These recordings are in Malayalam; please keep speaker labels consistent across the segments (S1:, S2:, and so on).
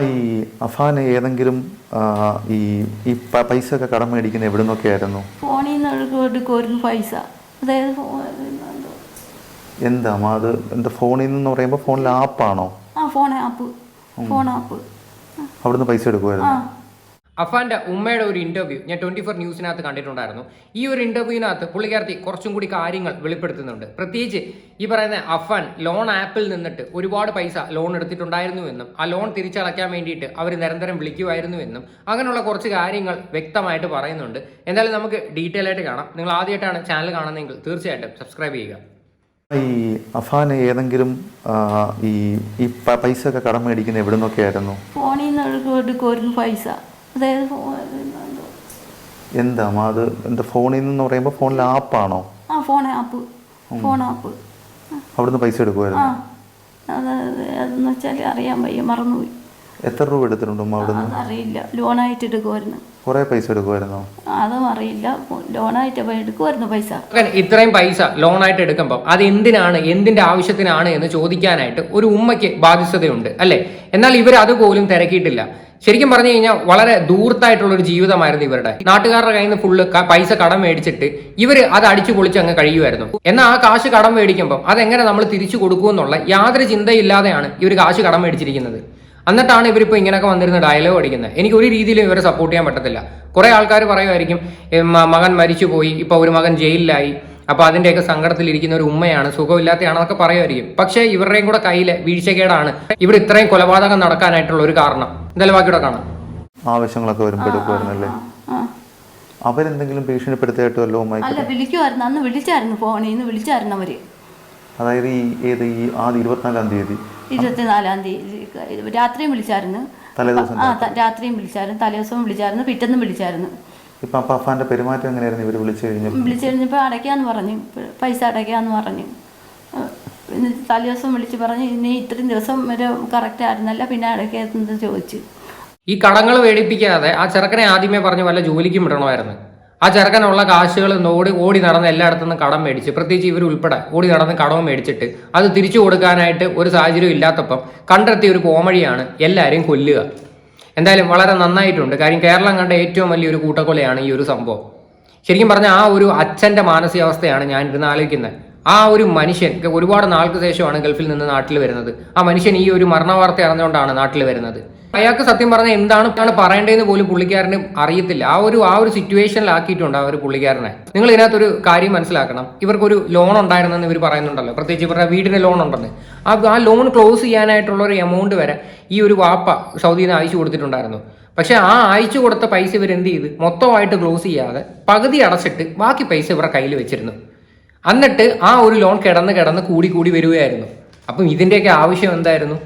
S1: ഈ അഫാന് ഏതെങ്കിലും ഈ ഈ പൈസ ഒക്കെ കടം മേടിക്കുന്ന എവിടെ നിന്നൊക്കെയായിരുന്നു?
S2: ഫോണിൽ നിന്ന് എടുക്കുമായിരുന്നു പൈസ. അതായത്
S1: എന്താ അത് എന്താ ഫോണിൽ നിന്ന് പറയുമ്പോൾ ഫോണിൽ ആപ്പാണോ?
S2: ഫോൺ ആപ്പ്
S1: അവിടുന്ന് പൈസ എടുക്കുമായിരുന്നു.
S3: അഫാന്റെ ഉമ്മയുടെ ഒരു ഇന്റർവ്യൂ ഞാൻ 24 ന്യൂസിനകത്ത് കണ്ടിട്ടുണ്ടായിരുന്നു. ഈ ഒരു ഇന്റർവ്യൂവിനകത്ത് പുള്ളിക്കാരത്തി കുറച്ചും കൂടി കാര്യങ്ങൾ വെളിപ്പെടുത്തുന്നുണ്ട്. പ്രത്യേകിച്ച് ഈ പറയുന്ന അഫാൻ ലോൺ ആപ്പിൽ നിന്നിട്ട് ഒരുപാട് പൈസ ലോൺ എടുത്തിട്ടുണ്ടായിരുന്നു എന്നും ആ ലോൺ തിരിച്ചടയ്ക്കാൻ വേണ്ടിയിട്ട് അവർ നിരന്തരം വിളിക്കുമായിരുന്നു എന്നും അങ്ങനെയുള്ള കുറച്ച് കാര്യങ്ങൾ വ്യക്തമായിട്ട് പറയുന്നുണ്ട്. എന്തായാലും നമുക്ക് ഡീറ്റെയിൽ ആയിട്ട് കാണാം. നിങ്ങൾ ആദ്യമായിട്ടാണ് ചാനൽ കാണുന്നതെങ്കിൽ തീർച്ചയായിട്ടും സബ്സ്ക്രൈബ് ചെയ്യുക.
S1: ഈ അഫാന് ഏതെങ്കിലും ഈ പൈസ ഒക്കെ കടം മേടിക്കുന്ന എവിടെ നിന്നൊക്കെയായിരുന്നു?
S2: ഫോണിൽ നിന്ന് എടുക്കുമായിരുന്നു പൈസ. അതായത്
S1: എന്താ അത് എന്താ ഫോണിൽ നിന്ന് പറയുമ്പോൾ ഫോണിൽ ആപ്പാണോ?
S2: ഫോൺ ആപ്പ്
S1: അവിടുന്ന് പൈസ എടുക്കുമായിരുന്നു.
S2: അതെന്ന് വെച്ചാൽ അറിയാൻ വയ്യ, മറന്നുപോയി.
S1: എത്ര രൂപ എടുത്തിട്ടുണ്ട് അവിടുന്ന്?
S2: അറിയില്ല. ലോണായിട്ട് എടുക്കുമായിരുന്നു.
S1: കുറെ പൈസ എടുക്കുമായിരുന്നോ?
S2: അതും അറിയില്ല. ലോണായിട്ട് എടുക്കുമായിരുന്നു പൈസ.
S3: ഇത്രയും പൈസ ലോണായിട്ട് എടുക്കുമ്പോൾ അത് എന്തിനാണ്, എന്തിന്റെ ആവശ്യത്തിനാണ് എന്ന് ചോദിക്കാനായിട്ട് ഒരു ഉമ്മയ്ക്ക് ബാധ്യതയുണ്ട് അല്ലെ? എന്നാൽ ഇവർ അതുപോലും തിരക്കിയിട്ടില്ല. ശരിക്കും പറഞ്ഞു കഴിഞ്ഞാൽ വളരെ ദൂർത്തായിട്ടുള്ള ഒരു ജീവിതമായിരുന്നു ഇവരുടെ. നാട്ടുകാരുടെ കയ്യിൽ നിന്ന് ഫുള്ള് പൈസ കടം മേടിച്ചിട്ട് ഇവർ അത് അടിച്ചു പൊളിച്ച് അങ്ങ് കഴിയുമായിരുന്നു. എന്നാൽ ആ കാശ് കടം മേടിക്കുമ്പോൾ അതെങ്ങനെ നമ്മൾ തിരിച്ചു കൊടുക്കുമെന്നുള്ള യാതൊരു ചിന്തയില്ലാതെയാണ് ഇവർ കാശ് കടം മേടിച്ചിരിക്കുന്നത്. എന്നിട്ടാണ് ഇവരിപ്പോൾ ഇങ്ങനെയൊക്കെ വന്നിരുന്ന ഡയലോഗ് അടിക്കുന്നത്. എനിക്ക് ഒരു രീതിയിലും ഇവരെ സപ്പോർട്ട് ചെയ്യാൻ പറ്റത്തില്ല. കുറെ ആൾക്കാർ പറയുമായിരിക്കും മകൻ മരിച്ചുപോയി, ഇപ്പൊ ഒരു മകൻ ജയിലിലായി, അപ്പൊ അതിന്റെയൊക്കെ സങ്കടത്തിലിരിക്കുന്ന ഒരു ഉമ്മയാണ്, സുഖമില്ലാത്തയാണെന്നൊക്കെ പറയുമായിരിക്കും. പക്ഷേ ഇവരുടെയും കൂടെ കയ്യിലെ വീഴ്ചകേടാണ് ഇവിടെ ഇത്രയും കൊലപാതകം നടക്കാനായിട്ടുള്ള ഒരു കാരണം. എന്തായാലും ബാക്കിയുടെ കാണാം.
S1: ആവശ്യങ്ങളൊക്കെ വരുമ്പോഴല്ലേ അവരെന്തെങ്കിലും ഭീഷണിപ്പെടുത്തിയായിട്ട് വല്ലോ?
S2: അല്ല, വിളിക്കുമായിരുന്നു. അന്ന് വിളിച്ചായിരുന്നു, ഫോണിൽ നിന്ന് വിളിച്ചായിരുന്നു അവര്.
S1: അതായത് ഈ 24-ാം തീയതി
S2: 24-ാം തീയതി രാത്രിയും വിളിച്ചായിരുന്നു. രാത്രിയും വിളിച്ചായിരുന്നു, തലേദിവസവും വിളിച്ചായിരുന്നു, പിറ്റേന്നും വിളിച്ചായിരുന്നു.
S1: ഇപ്പൊ അഫാന്റെ പെരുമാറ്റം എങ്ങനെയായിരുന്നു? ഇവര് വിളിച്ചു
S2: കഴിഞ്ഞപ്പോ അടയ്ക്കാന്ന് പറഞ്ഞു, പൈസ അടയ്ക്കാന്ന് പറഞ്ഞു. തലേദിവസം വിളിച്ച് പറഞ്ഞു ഇനി ഇത്രയും ദിവസം വരെ കറക്റ്റ് ആയിരുന്നല്ല, പിന്നെ അടയ്ക്കാന്ന് ചോദിച്ചു.
S3: ഈ കടങ്ങൾ മേടിപ്പിക്കാതെ ആ ചെറുക്കനെ ആദ്യമേ പറഞ്ഞു വല്ല ജോലിക്കും വിടണമായിരുന്നു. ആ ചെറുക്കനുള്ള കാശുകൾ ഓടി നടന്ന് എല്ലായിടത്തുനിന്നും കടം മേടിച്ച്, പ്രത്യേകിച്ച് ഇവർ ഉൾപ്പെടെ ഓടി നടന്ന് കടവും മേടിച്ചിട്ട് അത് തിരിച്ചു കൊടുക്കാനായിട്ട് ഒരു സാഹചര്യം ഇല്ലാത്തപ്പം കണ്ടെത്തിയ ഒരു പോംവഴിയാണ് എല്ലാവരെയും കൊല്ലുക. എന്തായാലും വളരെ നന്നായിട്ടുണ്ട്. കാര്യം കേരളം കണ്ട ഏറ്റവും വലിയൊരു കൂട്ടക്കൊലയാണ് ഈ ഒരു സംഭവം. ശരിക്കും പറഞ്ഞാൽ ആ ഒരു അച്ഛൻ്റെ മാനസികാവസ്ഥയാണ് ഞാൻ ഇരുന്ന് ആലോചിക്കുന്നത്. ആ ഒരു മനുഷ്യൻ ഒരുപാട് നാൾക്ക് ശേഷമാണ് ഗൾഫിൽ നിന്ന് നാട്ടിൽ വരുന്നത്. ആ മനുഷ്യൻ ഈ ഒരു മരണവാർത്ത അറിഞ്ഞുകൊണ്ടാണ് നാട്ടിൽ വരുന്നത്. അയാൾക്ക് സത്യം പറഞ്ഞാൽ എന്താണ് പറയേണ്ടതെന്ന് പോലും പുള്ളിക്കാരന് അറിയത്തില്ല. ആ ഒരു സിറ്റുവേഷനിലാക്കിയിട്ടുണ്ട് ആ ഒരു പുള്ളിക്കാരനെ. നിങ്ങൾ ഇതിനകത്തൊരു കാര്യം മനസ്സിലാക്കണം. ഇവർക്കൊരു ലോൺ ഉണ്ടായിരുന്നെന്ന് ഇവർ പറയുന്നുണ്ടല്ലോ, പ്രത്യേകിച്ച് ഇവരുടെ വീടിന് ലോൺ ഉണ്ടെന്ന്. ആ ലോൺ ക്ലോസ് ചെയ്യാനായിട്ടുള്ള ഒരു എമൗണ്ട് വരെ ഈ ഒരു വാപ്പ സൗദിയിൽ നിന്ന് അയച്ചു കൊടുത്തിട്ടുണ്ടായിരുന്നു. പക്ഷെ ആ അയച്ചു കൊടുത്ത പൈസ ഇവർ എന്ത് ചെയ്ത് മൊത്തമായിട്ട് ക്ലോസ് ചെയ്യാതെ പകുതി അടച്ചിട്ട് ബാക്കി പൈസ ഇവരുടെ കയ്യിൽ വെച്ചിരുന്നു. എന്നിട്ട് ആ ഒരു ലോൺ കിടന്ന് കൂടി വരികയായിരുന്നു. അപ്പം ഇതിൻ്റെയൊക്കെ ആവശ്യം എന്തായിരുന്നു?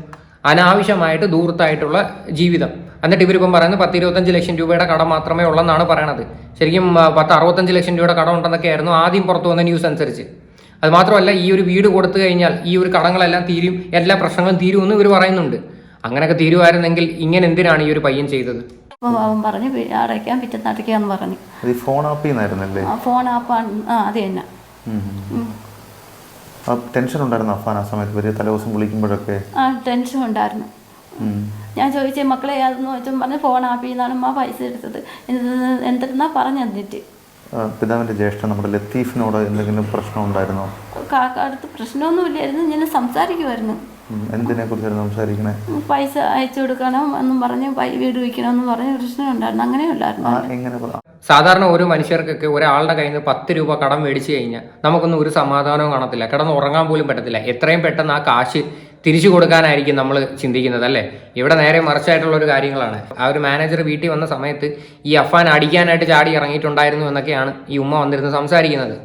S3: അനാവശ്യമായിട്ട് ദൂരത്തായിട്ടുള്ള ജീവിതം. എന്നിട്ട് ഇവരിപ്പം പറയുന്നത് 10-25 ലക്ഷം രൂപയുടെ കടം മാത്രമേ ഉള്ളെന്നാണ് പറയണത്. ശരിക്കും 10-65 ലക്ഷം രൂപയുടെ കടം ഉണ്ടെന്നൊക്കെ ആയിരുന്നു ആദ്യം പുറത്തു വന്ന ന്യൂസ് അനുസരിച്ച്. അത് മാത്രമല്ല, ഈ ഒരു വീട് കൊടുത്തു കഴിഞ്ഞാൽ ഈ ഒരു കടങ്ങളെല്ലാം തീരും, എല്ലാ പ്രശ്നങ്ങളും തീരുമെന്ന് ഇവർ പറയുന്നുണ്ട്. അങ്ങനെയൊക്കെ തീരുമായിരുന്നെങ്കിൽ ഇങ്ങനെ എന്തിനാണ് ഈ ഒരു പയ്യൻ ചെയ്തത്?
S2: അവൻ പറഞ്ഞു അടയ്ക്കാൻ പിറ്റേന്ന് അടയ്ക്കാന്ന് പറഞ്ഞു.
S1: ഫോൺ ആപ്പിന്നായിരുന്നല്ലേ?
S2: ഫോൺ ആപ്പാണ്. അത് തന്നെ.
S1: ടെൻഷൻ ഉണ്ടായിരുന്നു അഫാൻ ആ സമയത്ത്? വലിയ തലേദിവസം വിളിക്കുമ്പോഴൊക്കെ
S2: ടെൻഷൻ ഉണ്ടായിരുന്നു. ഞാൻ ചോദിച്ചേ മക്കളെ അതെന്ന് ചോദിച്ചാൽ പറഞ്ഞു ഫോൺ ആപ്പിൽ നിന്നാണ് പൈസ എടുത്തത് എന്തെന്നാ പറഞ്ഞു. തന്നിട്ട്
S1: പിതാവിന്റെ ജ്യേഷ്ഠൻ നമ്മുടെ ലത്തീഫിനോട് എന്തെങ്കിലും പ്രശ്നം ഉണ്ടായിരുന്നോ?
S2: അടുത്ത് പ്രശ്നമൊന്നുമില്ലായിരുന്നു. ഞാൻ സംസാരിക്കുമായിരുന്നു.
S1: എന്തിനെ കുറിച്ചായിരുന്നു സംസാരിക്കണേ?
S2: പൈസ അയച്ചു കൊടുക്കണം എന്നും പറഞ്ഞ് വീട് വയ്ക്കണമെന്ന് പറഞ്ഞ് പ്രശ്നം ഉണ്ടായിരുന്നു. അങ്ങനെ ഉണ്ടായിരുന്നു.
S1: എങ്ങനെ?
S3: സാധാരണ ഒരു മനുഷ്യർക്കൊക്കെ ഒരാളുടെ കയ്യിൽ നിന്ന് 10 രൂപ കടം മേടിച്ചു കഴിഞ്ഞാൽ നമുക്കൊന്നും ഒരു സമാധാനവും കാണത്തില്ല, കിടന്ന് ഉറങ്ങാൻ പോലും പറ്റത്തില്ല. എത്രയും പെട്ടെന്ന് ആ കാശ് തിരിച്ചു കൊടുക്കാനായിരിക്കും നമ്മൾ ചിന്തിക്കുന്നത് അല്ലേ? ഇവിടെ നേരെ മറിച്ചായിട്ടുള്ള ഒരു കാര്യങ്ങളാണ്. ആ ഒരു മാനേജർ വീട്ടിൽ വന്ന സമയത്ത് ഈ അഫാൻ അടിക്കാനായിട്ട് ചാടി ഇറങ്ങിയിട്ടുണ്ടായിരുന്നു എന്നൊക്കെയാണ് ഈ ഉമ്മ വന്നിരുന്ന് സംസാരിക്കുന്നത്.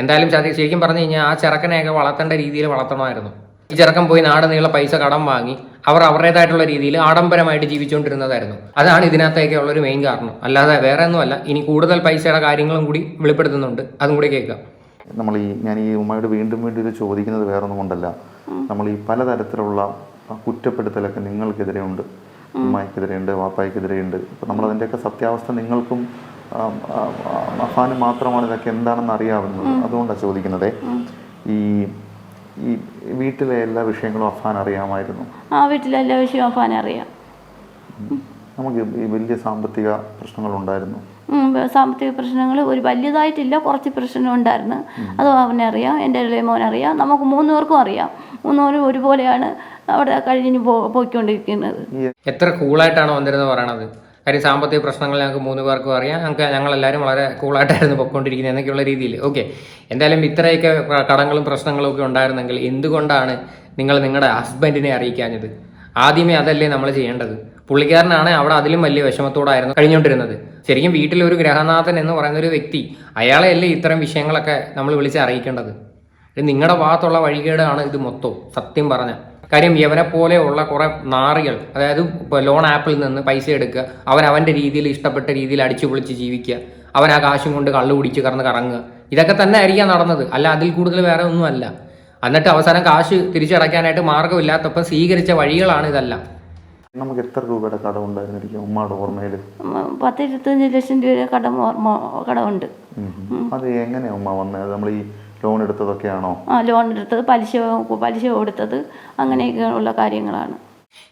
S3: എന്തായാലും ശരിക്കും പറഞ്ഞു കഴിഞ്ഞാൽ ആ ചെറുക്കനെയൊക്കെ വളർത്തേണ്ട രീതിയിൽ വളർത്തണമായിരുന്നു. ഈ ചെറുക്കൻ പോയി നാട് നീള പൈസ കടം വാങ്ങി അവർ അവരുടേതായിട്ടുള്ള രീതിയിൽ ആഡംബരമായിട്ട് ജീവിച്ചുകൊണ്ടിരുന്നതായിരുന്നു. അതാണ് ഇതിനകത്തേക്ക് ഉള്ളൊരു മെയിൻ കാരണം, അല്ലാതെ വേറെ ഒന്നുമല്ല. ഇനി കൂടുതൽ പൈസയുടെ കാര്യങ്ങളും കൂടി വെളിപ്പെടുത്തുന്നുണ്ട്, അതും കൂടി കേൾക്കാം.
S1: ഞാൻ ഈ ഉമ്മയോട് വീണ്ടും ഇത് ചോദിക്കുന്നത് വേറൊന്നും കൊണ്ടല്ല. നമ്മൾ ഈ പലതരത്തിലുള്ള കുറ്റപ്പെടുത്തലൊക്കെ നിങ്ങൾക്കെതിരെ ഉണ്ട്, ഉമ്മയ്ക്കെതിരെ ഉണ്ട്, വാപ്പായ്ക്കെതിരെ ഉണ്ട്. അപ്പം നമ്മളതിൻ്റെയൊക്കെ സത്യാവസ്ഥ നിങ്ങൾക്കും അഫാനും മാത്രമാണ് ഇതൊക്കെ എന്താണെന്ന് അറിയാവുന്നത്. അതുകൊണ്ടാണ് ചോദിക്കുന്നത്. ഈ ഈ വീട്ടിലെ എല്ലാ വിഷയങ്ങളും അഫാൻ അറിയാമായിരുന്നു?
S2: ആ വീട്ടിലെ എല്ലാ വിഷയവും അഫാൻ അറിയാം.
S1: നമുക്ക് ഈ വലിയ സാമ്പത്തിക പ്രശ്നങ്ങളുണ്ടായിരുന്നു.
S2: സാമ്പത്തിക പ്രശ്നങ്ങൾ ഒരു വലിയതായിട്ടില്ല, കുറച്ച് പ്രശ്നം ഉണ്ടായിരുന്നു. അത് അവനറിയാം, എൻ്റെ ഇളയ മോനറിയാം, നമുക്ക് 3 പേർക്കും അറിയാം. 3 പേരും ഒരുപോലെയാണ് അവിടെ കഴിഞ്ഞ് പോയിക്കൊണ്ടിരിക്കുന്നത്.
S3: എത്ര കൂളായിട്ടാണ് വന്നിരുന്നത് പറയണത്. കാര്യം സാമ്പത്തിക പ്രശ്നങ്ങൾ ഞങ്ങൾക്ക് 3 പേർക്കും അറിയാം, ഞങ്ങളെല്ലാവരും വളരെ കൂളായിട്ടായിരുന്നു പൊയ്ക്കൊണ്ടിരിക്കുന്നത് എന്നൊക്കെയുള്ള രീതിയിൽ. ഓക്കെ, എന്തായാലും ഇത്രയൊക്കെ കടങ്ങളും പ്രശ്നങ്ങളും ഒക്കെ ഉണ്ടായിരുന്നെങ്കിൽ എന്തുകൊണ്ടാണ് നിങ്ങൾ നിങ്ങളുടെ ഹസ്ബൻഡിനെ അറിയിക്കാഞ്ഞത്? ആദ്യമേ അതല്ലേ നമ്മൾ ചെയ്യേണ്ടത്. പുള്ളിക്കാരനാണ് അവിടെ അതിലും വലിയ വിഷമത്തോടായിരുന്നു കഴിഞ്ഞുകൊണ്ടിരുന്നത്. ശരിക്കും വീട്ടിലൊരു ഗ്രഹനാഥൻ എന്ന് പറയുന്ന ഒരു വ്യക്തി, അയാളെയല്ലേ ഇത്തരം വിഷയങ്ങളൊക്കെ നമ്മൾ വിളിച്ച് അറിയിക്കേണ്ടത്. നിങ്ങളുടെ ഭാഗത്തുള്ള വഴികേടാണ് ഇത് മൊത്തം, സത്യം പറഞ്ഞ കാര്യം. യവനെ പോലെയുള്ള കുറെ നാറികൾ, അതായത് ലോൺ ആപ്പിൽ നിന്ന് പൈസ എടുക്കുക, അവൻ്റെ രീതിയിൽ ഇഷ്ടപ്പെട്ട രീതിയിൽ അടിച്ചു പൊളിച്ച് ജീവിക്കുക, അവൻ ആ കാശും കൊണ്ട് കള്ളു കുടിച്ച് കറങ്ങുക, ഇതൊക്കെ തന്നെ ആയിരിക്കാം നടന്നത്, അല്ല അതിൽ കൂടുതൽ വേറെ ഒന്നുമല്ല. എന്നിട്ട് അവസാനം കാശ് തിരിച്ചടയ്ക്കാനായിട്ട് മാർഗമില്ലാത്തപ്പം സ്വീകരിച്ച വഴികളാണ് ഇതെല്ലാം.
S1: നമുക്ക് എത്ര രൂപയുടെ കടം ഉണ്ടായിരുന്നിരിക്കും ഉമ്മയുടെ ഓർമ്മയിൽ?
S2: 10-25 ലക്ഷം രൂപ കടമുണ്ട്.
S1: അത് എങ്ങനെയാ ഉമ്മ വന്നത്? നമ്മൾ ഈ ലോൺ എടുത്തതൊക്കെയാണോ?
S2: ലോൺ എടുത്തത്, പലിശ കൊടുത്തത്, അങ്ങനെയൊക്കെ ഉള്ള കാര്യങ്ങളാണ്.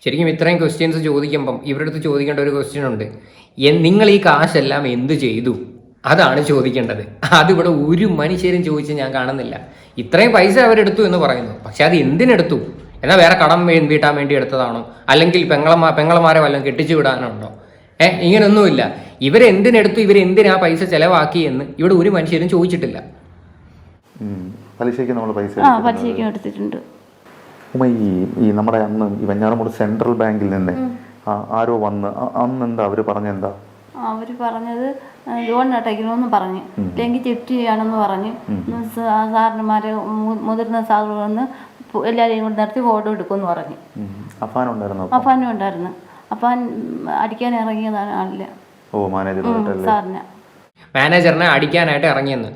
S3: ശരിക്കും ഇത്രയും ക്വസ്റ്റ്യൻസ് ചോദിക്കുമ്പം ഇവരുടെ അടുത്ത് ചോദിക്കേണ്ട ഒരു ക്വസ്റ്റ്യൻ ഉണ്ട്. നിങ്ങൾ ഈ കാശെല്ലാം എന്ത് ചെയ്തു? അതാണ് ചോദിക്കേണ്ടത്. അതിവിടെ ഒരു മനുഷ്യരും ചോദിച്ച് ഞാൻ കാണുന്നില്ല. ഇത്രയും പൈസ അവരെടുത്തു എന്ന് പറയുന്നു, പക്ഷെ അത് എന്തിനെടുത്തു? എന്നാൽ വേറെ കടം വീട്ടാൻ വേണ്ടി എടുത്തതാണോ? അല്ലെങ്കിൽ പെങ്ങളമാരെ വല്ലതും കെട്ടിച്ചു വിടാനുണ്ടോ? ഇങ്ങനൊന്നുമില്ല. ഇവരെന്തിനെടുത്തു, ഇവരെന്തിനാ പൈസ ചെലവാക്കി എന്ന് ഇവിടെ ഒരു മനുഷ്യരും ചോദിച്ചിട്ടില്ല.
S1: പലിശയ്ക്ക് നമ്മൾ
S2: പലിശയ്ക്ക് എടുത്തിട്ടുണ്ട്.
S1: ഉമ്മ ഈ നമ്മുടെ അന്ന് ഈ വെഞ്ഞാറമൂട് സെൻട്രൽ ബാങ്കിൽ നിന്ന് ആരോ വന്ന് അന്ന് എന്താ അവർ പറഞ്ഞെന്താ?
S2: അവർ പറഞ്ഞത് ലോൺ അടയ്ക്കണമെന്ന് പറഞ്ഞ്, ഇല്ലെങ്കിൽ ചെപ്റ്റ് ചെയ്യാണെന്ന് പറഞ്ഞ്, സാറിന്മാരെ മുതിർന്ന സാറ് വന്ന് എല്ലാവരെയും കൊണ്ട് നിർത്തി ഫോട്ടോ എടുക്കുമെന്ന് പറഞ്ഞ്. അഫാനും ഉണ്ടായിരുന്നു. അഫാൻ അടിക്കാൻ ഇറങ്ങിയതാണ് ആളില്ല.
S3: മാനേജറിനെ അടിക്കാനായിട്ട് ഇറങ്ങിയെന്ന്.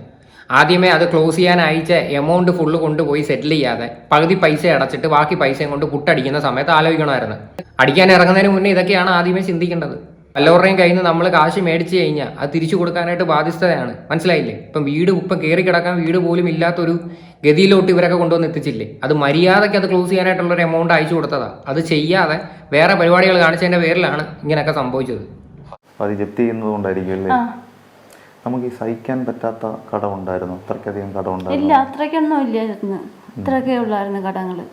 S3: ആദ്യമേ അത് ക്ലോസ് ചെയ്യാൻ അയച്ച എമൗണ്ട് ഫുള്ള് കൊണ്ടുപോയി സെറ്റിൽ ചെയ്യാതെ പകുതി പൈസ അടച്ചിട്ട് ബാക്കി പൈസയും കൊണ്ട് പുട്ടടിക്കുന്ന സമയത്ത് ആലോചിക്കണമായിരുന്നു. അടിക്കാൻ ഇറങ്ങുന്നതിന് മുന്നേ ഇതൊക്കെയാണ് ആദ്യമേ ചിന്തിക്കേണ്ടത്. എല്ലാവരുടെയും കയ്യിൽ നിന്ന് നമ്മൾ കാശ് മേടിച്ച് കഴിഞ്ഞാൽ അത് തിരിച്ചു കൊടുക്കാനായിട്ട് ബാധ്യസ്ഥതയാണ്. മനസ്സിലായില്ലേ? ഇപ്പം കയറി കിടക്കാൻ വീട് പോലും ഇല്ലാത്തൊരു ഗതിയിലോട്ട് ഇവരൊക്കെ കൊണ്ടുവന്ന് എത്തിച്ചില്ലേ? അത് മര്യാദയ്ക്ക് അത് ക്ലോസ് ചെയ്യാനായിട്ടുള്ളൊരു എമൗണ്ട് അയച്ചു കൊടുത്തതാ. അത് ചെയ്യാതെ വേറെ പരിപാടികൾ കാണിച്ചതിന്റെ പേരിലാണ് ഇങ്ങനെയൊക്കെ സംഭവിച്ചത്.
S1: നമുക്ക് ഈ സഹിക്കാൻ പറ്റാത്ത കടമുണ്ടായിരുന്നു? അത്രയ്ക്കധികം കടമുണ്ടായിരുന്നു?
S2: ഇല്ല, അത്രയ്ക്കൊന്നും ഇല്ലായിരുന്നു. ഇത്രയൊക്കെ ഉള്ളായിരുന്നു കടങ്ങള്.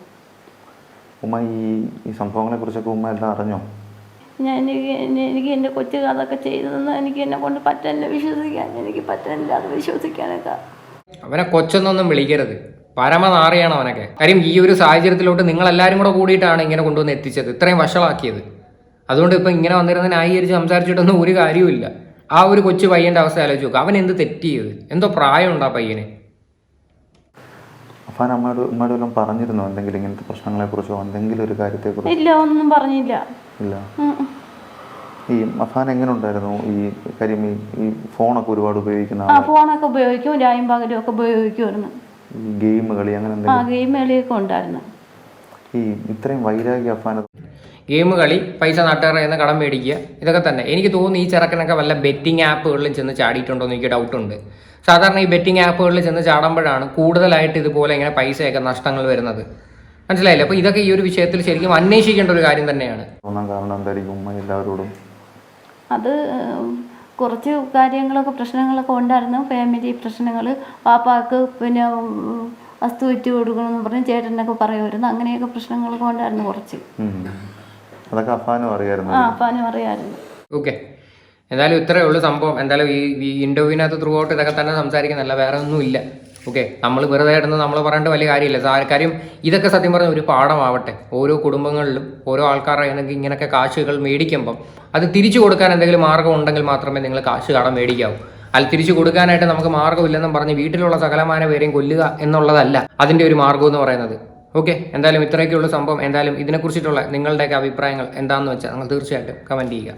S1: ഉമ്മ ഈ സംഭവങ്ങളെ കുറിച്ചൊക്കെ ഉമ്മ എല്ലാം അറിഞ്ഞോ?
S2: എനിക്ക് എൻ്റെ കൊച്ചു അതൊക്കെ ചെയ്തതെന്ന് എനിക്ക് എന്നെ കൊണ്ട് പറ്റില്ല വിശ്വസിക്കാൻ. എനിക്ക് പറ്റില്ല അത് വിശ്വസിക്കാനൊക്കെ.
S3: അവനെ കൊച്ചൊന്നും വിളിക്കരുത്, പരമനാറിയാണ് അവനൊക്കെ. കാര്യം ഈ ഒരു സാഹചര്യത്തിലോട്ട് നിങ്ങളെല്ലാവരും കൂടെ കൂടിയിട്ടാണ് ഇങ്ങനെ കൊണ്ടുവന്ന് എത്തിച്ചത്, ഇത്രയും വഷളാക്കിയത്. അതുകൊണ്ട് ഇപ്പം ഇങ്ങനെ വന്നിരുന്ന ന്യായീകരിച്ച് സംസാരിച്ചിട്ടൊന്നും ഒരു കാര്യവുമില്ല. ആ ഒരു കൊച്ചു പയ്യൻ്റെ അവസ്ഥ ആലോചിച്ച് നോക്കുക. അവൻ എന്ത് തെറ്റ് ചെയ്ത്? എന്തോ പ്രായമുണ്ട് ആ പയ്യന്.
S1: അഫാൻ ഉമ്മയോട് വല്ലതും പറഞ്ഞിരുന്നോ എന്തെങ്കിലും ഇങ്ങനത്തെ പ്രശ്നങ്ങളെ കുറിച്ചോ എന്തെങ്കിലും ഒരു കാര്യത്തെ കുറിച്ചോ?
S2: ഇല്ല, ഒന്നും പറഞ്ഞില്ല.
S1: ഇല്ല. ഈ അഫാൻ എങ്ങനെ ഉണ്ടായിരുന്നു ഈ കാര്യം? ഈ ഫോണൊക്കെ ഒരുപാട് ഉപയോഗിക്കുന്ന?
S2: ഫോണൊക്കെ ഉപയോഗിക്കും, രായും പകലും ഒക്കെ ഉപയോഗിക്കുമായിരുന്നു.
S1: ഈ ഗെയിം കളി അങ്ങനെ എന്തെങ്കിലും?
S2: ഗെയിം കളിയൊക്കെ ഉണ്ടായിരുന്നു.
S1: ഈ ഇത്രയും വൈരാഗ്യ അഫാൻ?
S3: ഗെയിം കളി, പൈസ നാട്ടുകാരുടെ കയ്യിൽ നിന്ന് കടം മേടിക്കുക, ഇതൊക്കെ തന്നെ. എനിക്ക് തോന്നുന്നു ഈ ചെറുക്കനൊക്കെ വല്ല ബെറ്റിംഗ് ആപ്പുകളിലും ചെന്ന് ചാടിയിട്ടുണ്ടോ എന്ന് എനിക്ക് ഡൗട്ടുണ്ട്. സാധാരണ ഈ ബെറ്റിംഗ് ആപ്പുകളിൽ ചെന്ന് ചാടുമ്പോഴാണ് കൂടുതലായിട്ട് ഇതുപോലെ ഇങ്ങനെ പൈസയൊക്കെ നഷ്ടങ്ങൾ വരുന്നത്. മനസ്സിലായില്ലേ? അപ്പോൾ ഇതൊക്കെ ഈ ഒരു വിഷയത്തിൽ ശരിക്കും അന്വേഷിക്കേണ്ട ഒരു കാര്യം തന്നെയാണ്.
S1: കാരണം എന്തായിരിക്കും ഉമ്മ എല്ലാവരോടും?
S2: അത് കുറച്ച് കാര്യങ്ങളൊക്കെ പ്രശ്നങ്ങളൊക്കെ ഉണ്ടായിരുന്നു. ഫാമിലി പ്രശ്നങ്ങൾ, പാപ്പാക്ക് പിന്നെ വസ്തു വെച്ച് കൊടുക്കണമെന്ന് പറഞ്ഞ് ചേട്ടനൊക്കെ പറയുമായിരുന്നു. അങ്ങനെയൊക്കെ പ്രശ്നങ്ങളൊക്കെ ഉണ്ടായിരുന്നു കുറച്ച്.
S1: അതൊക്കെ അഫാനും അറിയായിരുന്നു?
S2: അഫാനും അറിയാമായിരുന്നു.
S3: ഓക്കെ, എന്തായാലും ഇത്രയേ ഉള്ളൂ സംഭവം. എന്തായാലും ഈ ഇൻ്റർവ്യൂവിനകത്ത് ത്രൂ ഔട്ട് ഇതൊക്കെ തന്നെ സംസാരിക്കുന്നില്ല, വേറെ ഒന്നുമില്ല. ഓക്കെ, നമ്മൾ വെറുതെ ഇടുന്ന നമ്മൾ പറയേണ്ട വലിയ കാര്യമില്ല. കാര്യം ഇതൊക്കെ സത്യം പറഞ്ഞാൽ ഒരു പാഠമാവട്ടെ. ഓരോ കുടുംബങ്ങളിലും ഓരോ ആൾക്കാരുടെ ഇങ്ങനെയൊക്കെ കാശുകൾ മേടിക്കുമ്പം അത് തിരിച്ചു കൊടുക്കാൻ എന്തെങ്കിലും മാർഗ്ഗം ഉണ്ടെങ്കിൽ മാത്രമേ നിങ്ങൾ കാശ് കടം മേടിക്കാവൂ. അത് തിരിച്ചു കൊടുക്കാനായിട്ട് നമുക്ക് മാർഗ്ഗമില്ലെന്നും പറഞ്ഞ് വീട്ടിലുള്ള സകലമാന പേരെയും കൊല്ലുക എന്നുള്ളതല്ല അതിൻ്റെ ഒരു മാർഗ്ഗം എന്ന് പറയുന്നത്. ഓക്കെ, എന്തായാലും ഇത്രയൊക്കെയുള്ള സംഭവം. എന്തായാലും ഇതിനെക്കുറിച്ചിട്ടുള്ള നിങ്ങളുടെയൊക്കെ അഭിപ്രായങ്ങൾ എന്താണെന്ന് വെച്ചാൽ നിങ്ങൾ തീർച്ചയായിട്ടും കമൻറ്റ് ചെയ്യുക.